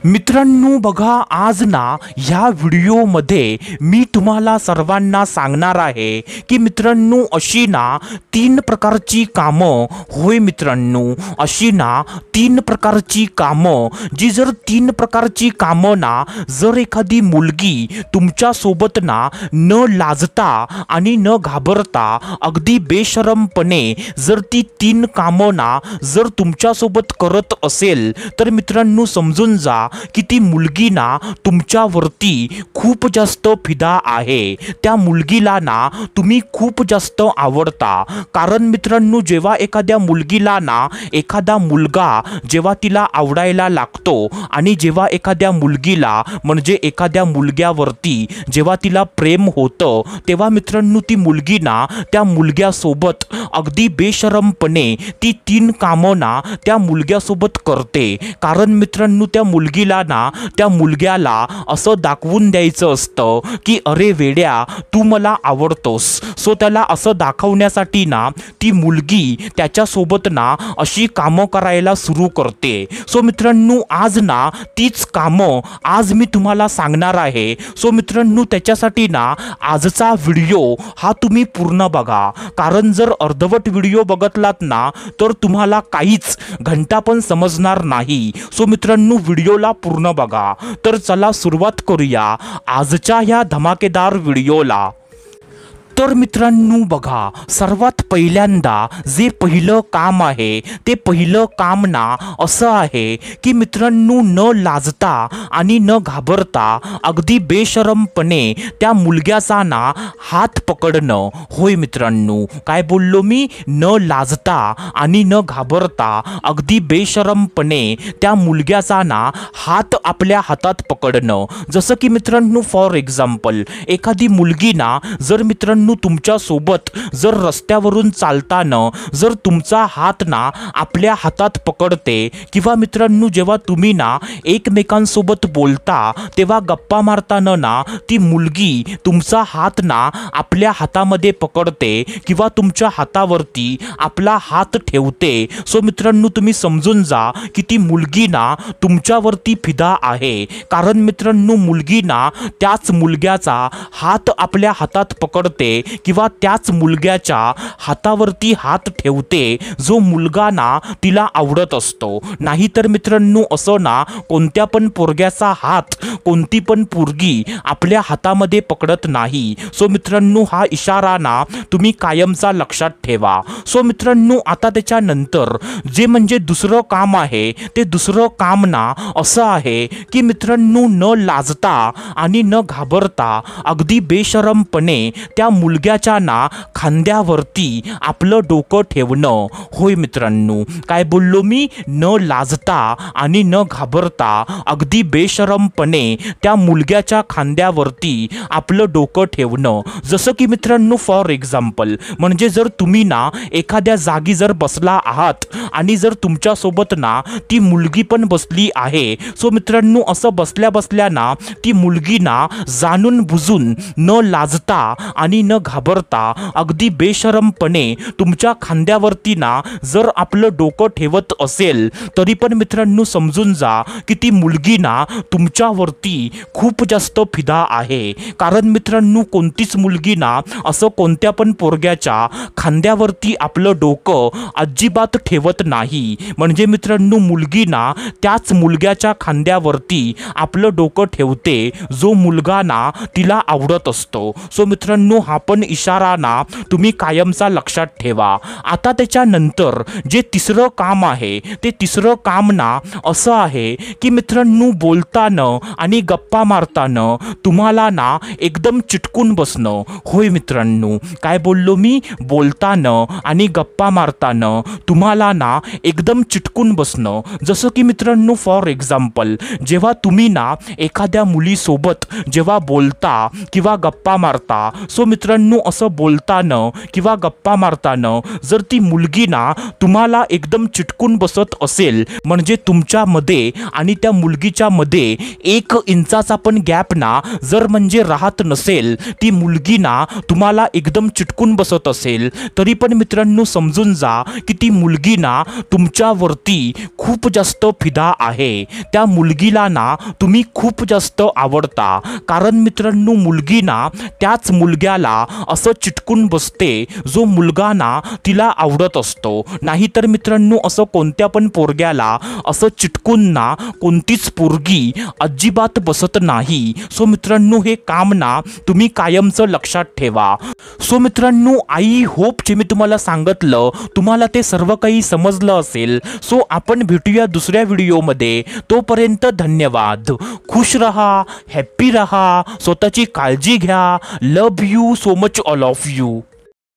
मित्रांनो बघा, आज ना ह्या व्हिडिओमध्ये मी तुम्हाला सर्वांना सांगणार आहे की मित्रांनो अशी ना 3 प्रकारची कामं, होय मित्रांनो, अशी ना 3 प्रकारची कामं, जी जर 3 प्रकारची कामं ना जर एखादी मुलगी तुमच्या सोबत ना न लाजता आणि न घाबरता अगदी बेशरमपणे जर ती 3 कामं ना जर तुमच्या सोबत करत असेल तर मित्रांनो समजून जा की ती मुलगी ना तुमच्यावरती खूप जास्त फिदा आहे। त्या मुलगीला ना तुम्ही खूप जास्त आवडता। कारण मित्रांनो जेव्हा एखाद्या मुलगीला ना एखादा मुलगा जेव्हा तिला आवडायला लागतो आणि जेव्हा एखाद्या मुलगीला म्हणजे एखाद्या मुलग्यावरती जेव्हा तिला प्रेम होतं तेव्हा मित्रांनो ती मुलगी ना त्या मुलग्यासोबत अगदी बेशरमपणे ती 3 कामं ना त्या मुलग्यासोबत करते। कारण मित्रांनो त्या मुलगीला ना त्या मुलग्याला असं दाखवून द्यायचं असतं की अरे वेड्या तू मला आवडतोस। सो त्याला असं दाखवण्यासाठी ना ती मुलगी त्याच्यासोबत ना अशी कामं करायला सुरू करते। सो मित्रांनो आज ना तीच कामं आज मी तुम्हाला सांगणार आहे। सो मित्रांनो त्याच्यासाठी ना आजचा व्हिडिओ हा तुम्ही पूर्ण बघा। कारण जर अर्धवट व्हिडिओ बघतलात ना तर तुम्हाला काहीच घंटा पण समजणार नाही। सो मित्रांनो व्हिडिओला पूर्ण बघा। तर चला सुरुवात करूया आजच्या ह्या धमाकेदार व्हिडिओला। तर मित्रांनो बघा, सर्वात पहिल्यांदा जे पहिलं काम आहे ते पहिलं काम ना असं आहे की मित्रांनो न लाजता आणि न घाबरता अगदी बेशरमपणे त्या मुलग्याचा ना हात पकडणं। होय मित्रांनो, काय बोललो मी? न लाजता आणि न घाबरता अगदी बेशरमपणे त्या मुलग्याचा ना हात आपल्या हातात पकडणं। जसं की मित्रांनो फॉर एक्झाम्पल एखादी मुलगी ना जर मित्रांनो तुमच्या सोबत जर रस्त्यावरून चालताना जर तुमचा हात ना आपल्या हातात पकडते किंवा मित्रांनो जेव्हा तुम्ही ना एकमेकांसोबत बोलता तेव्हा गप्पा मारताना ना ती मुलगी तुमचा हात ना आपल्या हातामध्ये पकडते किंवा तुमच्या हातावरती आपला हात ठेवते। सो मित्रांनो तुम्ही समजून जा की ती मुलगी ना तुमच्यावरती फिदा आहे। कारण मित्रांनो मुलगी ना त्याच मुलग्याचा हात आपल्या हातात पकडते किंवा त्याच मुलग्याच्या हातावरती हात ठेवते जो मुलगा ना तिला आवडत असतो। नाहीतर मित्रांनो असं ना कोणत्या पण पोरग्याचा हात कोणती पण पोरगी आपल्या हातामध्ये पकडत नाही। सो मित्रांनो हा इशारा ना तुम्ही कायमचा लक्षात ठेवा। सो मित्रांनो आता त्याच्यानंतर जे म्हणजे दुसरं काम आहे ते दुसरं काम ना असं आहे की मित्रांनो न लाजता आणि न घाबरता अगदी बेशरमपणे त्या मुलग्याच्या ना खांद्यावरती आपलं डोकं ठेवणं। होय मित्रांनो, काय बोललो मी? न लाजता आणि न घाबरता अगदी बेशरमपणे त्या मुलग्याच्या खांद्यावरती आपलं डोकं ठेवणं। जसं की मित्रांनो फॉर एक्झाम्पल म्हणजे जर तुम्ही ना एखाद्या जागी जर बसला आहात आणि जर तुमच्या सोबत ना ती मुलगी पण बसली आहे। सो मित्रांनो असं बसल्या बसल्या ना ती मुलगी ना जाणून बुजून न लाजता आणि न घाबरता अगदी बेशरमपणे तुमच्या खांद्यावरती ना जर आपलं डोकं ठेवत असेल तरी पण मित्रांनो समजून जा की ती मुलगी ना तुमच्यावरती खूप जास्त फिदा आहे। कारण मित्रांनो कोणतीच मुलगी ना असं कोणत्या पण पोरग्याच्या खांद्यावरती आपलं डोकं अजिबात ठेवत नाही। म्हणजे मित्रांनो मुलगी ना त्याच मुलग्याच्या खांद्यावरती आपलं डोकं ठेवते जो मुलगा ना तिला आवडत असतो। सो मित्रांनो हा पण इशारा ना तुम्ही कायमचा लक्षात ठेवा। आता त्याच्यानंतर जे तिसरं काम आहे ते तिसरं काम ना असं आहे की मित्रांनो बोलताना आणि गप्पा मारताना तुम्हाला ना एकदम चिटकून बसणं। होय मित्रांनो, काय बोललो मी? बोलताना आणि गप्पा मारताना तुम्हाला ना एकदम चिटकून बसणं। जसं की मित्रांनो फॉर एक्झाम्पल जेव्हा तुम्ही ना एखाद्या मुलीसोबत जेव्हा बोलता किंवा गप्पा मारता सो मित्रांनो मित्रांनो असं बोलताना किंवा गप्पा मारताना जर ती मुलगी ना तुम्हाला एकदम चिटकून बसत असेल, म्हणजे तुमच्यामध्ये आणि त्या मुलगीच्या मध्ये 1 इंचाचा पण गॅप ना जर म्हणजे राहत नसेल, ती मुलगी ना तुम्हाला एकदम चिटकून बसत असेल, तरी पण मित्रांनो समजून जा की ती मुलगी ना तुमच्यावरती खूप जास्त फिदा आहे. त्या मुलगीला ना तुम्ही खूप जास्त आवडता, कारण मित्रांनो मुलगी ना त्याच मुलग्याला असं चिटकून बसते जो मुलगा ना तिला आवडत असतो. नाहीतर मित्रांनो असं कोणत्या पण पोरग्याला असं चिटकून ना कोणतीच पोरगी अजिबात बसत नाही. सो मित्रांनो हे काम ना तुम्ही कायमचं लक्षात ठेवा. सो मित्रांनो आई होप जे मी तुम्हाला सांगितलं तुम्हाला ते सर्व काही समजलं असेल. सो आपण भेटूया दुसऱ्या व्हिडिओमध्ये. तोपर्यंत धन्यवाद. खुश रहा, हॅप्पी रहा, स्वतःची काळजी घ्या. Love you so much all of you.